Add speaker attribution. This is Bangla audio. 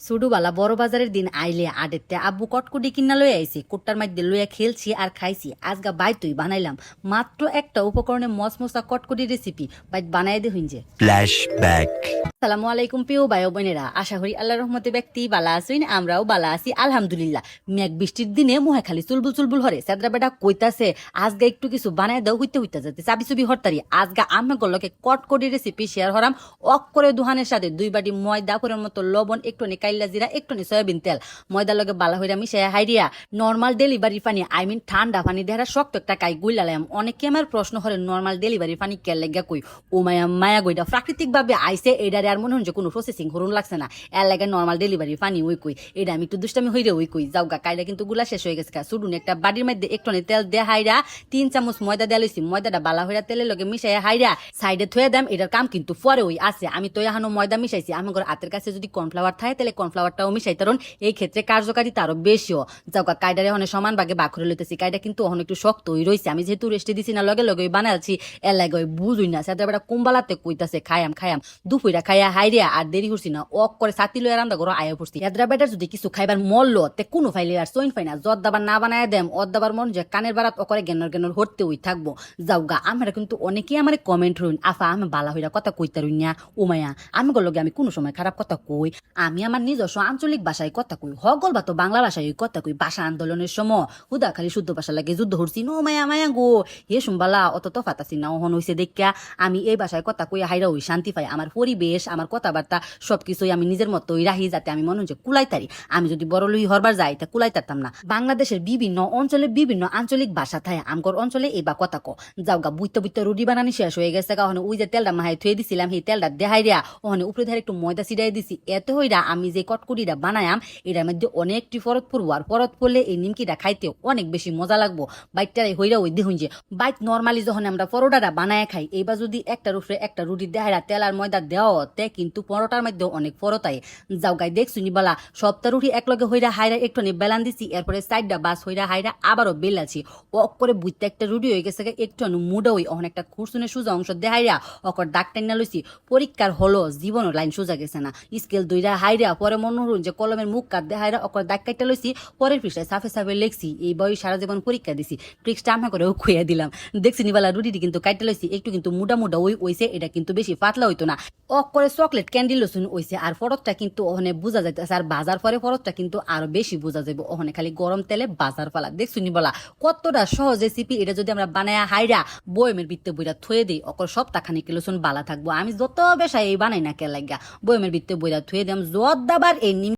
Speaker 1: ছোটবেলা বড় বাজারের দিন আইলে আডেতে আব্বু কটকুটি কিনা লই আইছি কোট্টার মধ্যে লইয়া খেলছি আর খাইছি আজগা বাইতুই বানাইলাম মাত্র একটা উপকরণে মসমসা কটকুটি রেসিপি বাইত বানাই দে হইন যে
Speaker 2: ফ্ল্যাশব্যাক।
Speaker 1: আসসালামু আলাইকুম প্রিয় ভাই বোনেরা, আশা করি আল্লাহর রহমতে ব্যক্তি বালা আছেন, আমরাও বালা আছি আলহামদুলিল্লাহ। মেঘ বৃষ্টির দিনে মুহে খালি চুলবুল চুলবুল হরে সেদ্রা বেটা কইতাছে আজগা একটু কিছু বানায় দাও হইতে হইতে যাতে চাবি চুবি হরতারি। আজগা আমি গলকে কটকটি রেসিপি শেয়ার হরাম। অক করে দুহানের সাথে 2 বাটি ময়দা পরের মতো লবণ, একটুনি কাইলা জিরা, একটুনি সয়াবিন তেল, ময়দার লগে বালা হইরা মিশাইয়া হাইরিয়া নর্মাল ডেলিভারি পানি ঠান্ডা পানি দেহারা শক্ত একটা কাই গুইলালাম। অনেকে আমার প্রশ্ন হরে নর্মাল ডেলিভারি পানি কে লেগা কই ও মায়া গইটা প্রাকৃতিক ভাবে আইসে এডারে আর মনে হচ্ছে কোনো প্রসেসিং হরুন লাগছে না, এর লাগে নর্মাল ডেলিভারি পানি ওই কই। এটা আমি একটু দুষ্টামি হইরে ওই কই যাওগা কাইলা কিন্তু গুলা শেষ হয়ে গেছে। সুডুন একটা বাড়ির মধ্যে একটুনি তেল দিয়ে হাইরা 3 চামচ ময়দা দেয়া লইছি, ময়দাটা বালা হইরা তেলের লগে মিশাইয়া হাইরা সাইডে থুয়ে দাম। এটার কাম কিন্তু পরে ওই আছে। আমি তো এখনো ময়দা মিশাইছি, আমি হাতের কাছে যদি কর্নফ্লাওয়ার থাকে তাহলে কর্নফ্লাওয়ারটাও মিশাইতে পারুন। এই ক্ষেত্রে কার্যকারিতা আরো বেশিও। যাওগা কাইডারে এখন সমান ভাগে বাখরে লইতেছি। কাইডা কিন্তু এখন একটু শক্ত হয়ে রয়েছে। আমি যেহেতু রেস্টে দিছি না লগে লগে বানালছি, এর লাগে ওই বুঝুই না সেটা বেটা কুম্বালাতে কইতাছে খায়াম দুপুরা খাইয়া হাইরিয়া আর দেরি করছি না অক করে ছাতি লইয়া রান্দা করো আয়া পড়ছি। এদরা বেটার যদি কিছু খাইবার মরলো তে কোনো ফাইলে আর সইন ফাই না, জদ দাবার না বানায় দেম অদ দাবার মন যে কানের বারাত অকরে গেনর হরতে ওই থাকবো। যাওগা আমরা কিন্তু অনেকেই আমার কমেন্ট রইন আফা আমি বালা হইরা কথা কইতা রইন না উমায়া আমি গলগে আমি কোনো সময় খারাপ কথা কই। আমি আমার নিজস্ব আঞ্চলিক ভাষায় কথা কই, হগল বা তো বাংলা ভাষায় কথা কই। ভাষা আন্দোলনের সময় হুদা খালি শুদ্ধ ভাষা লাগে যুদ্ধ হরছি নো মায়া গো হে শুনবালা অত তো ফাতাছি না হন হইছে দেখা আমি এই ভাষায় কথা কই হাইরা ওই শান্তি পাই। আমার পরিবেশ আমার কথাবার্তা সবকিছুই আমি নিজের মতোই রাহি যাতে আমি মনে হচ্ছে কুলাইতারি। আমি যদি বড় লই হরবার যাই তা কুলাইতারতাম না। বাংলাদেশের বিভিন্ন অঞ্চলে বিভিন্ন আঞ্চলিক ভাষা থাকে, আমগর অঞ্চলে এই বা কথা কো। যাওগা বুইতে রুটি বানানি শেষ হয়ে গেছে। ওখানে ওই যে তেলটা মাহাই থুয়ে দিছিলাম সেই তেলটা দেখাই রিয়া ওখানে উপরে ধারে একটু ময়দা ছিটাই দিছি। এত হইরা আমি যে কটকুটিটা বানায়াম এটার মধ্যে অনেকটি ফরত পড়বো, আর ফরত পড়লে এই নিমকিটা খাইতে অনেক বেশি মজা লাগবো। বাইকটারে হইরা ওই দেখুন যে বাইক নর্মালি যখন আমরা পরোটাটা বানায় খাই এইবার যদি একটার উপরে একটা রুটি দেখাইরা তেল আর ময়দা দেওয়া তে কিন্তু পরোটার মধ্যে অনেক ফরতায়। যাওগাই দেখছুনি বলা সপ্তাহ রুটি একলগে হইরা হাইরা একটুনি বেলান দিছি, এরপরে সাইডটা বাস হইরা হাইরা আবারও বেলাছি। অক করে বুঝতে একটা রুটি হয়ে গেছে একটু মুডা হই অনেক একটা খুরসুনে সোজা অংশ দেখাইরা অকর দাগ টাইনা লইছি। পরীক্ষার হলো জীবনের লাইন সোজা গেছে না, স্কেল দুইরা হাইরা পরে মনে হল যে কলমের মুখ কাট দেখাইরা অকর দাগ কাটটা লইছি। পরের পৃষ্ঠায় সাফে লেখছি এই বয়স সারা জীবন পরীক্ষা দিছি। ট্রিক্সটা আমি করে খুঁয়া দিলাম। দেখছি নিবালা রুটিটি কিন্তু কাটতে লইছি একটু কিন্তু মুডা ওই ওইছে, এটা কিন্তু বেশি পাতলা হইতো না। অক করে চকলেট ক্যান্ডি লসুন ওইছে। আর ফরতটা কিন্তু ওখানে বোঝা যাইতেছে, আর বাজার পরে ফরতটা কিন্তু আরো বেশি বোঝা যাবে। ওখানে খালি গরম তেলে বাজার ফালা। দেখছুনি বলা কতটা সহজ রেসিপি। এটা যদি আমরা বানায়া হাইরা বয়মের ভিত্তে বইরা থুয়ে দিই অকর সপ্তাহখানি লসুন বালা থাকবো। আমি যত বেশা এই বানাই না কে লাগা বয়মের ভিত্তে বইরা থুয়ে দিলাম জোর দাবার এই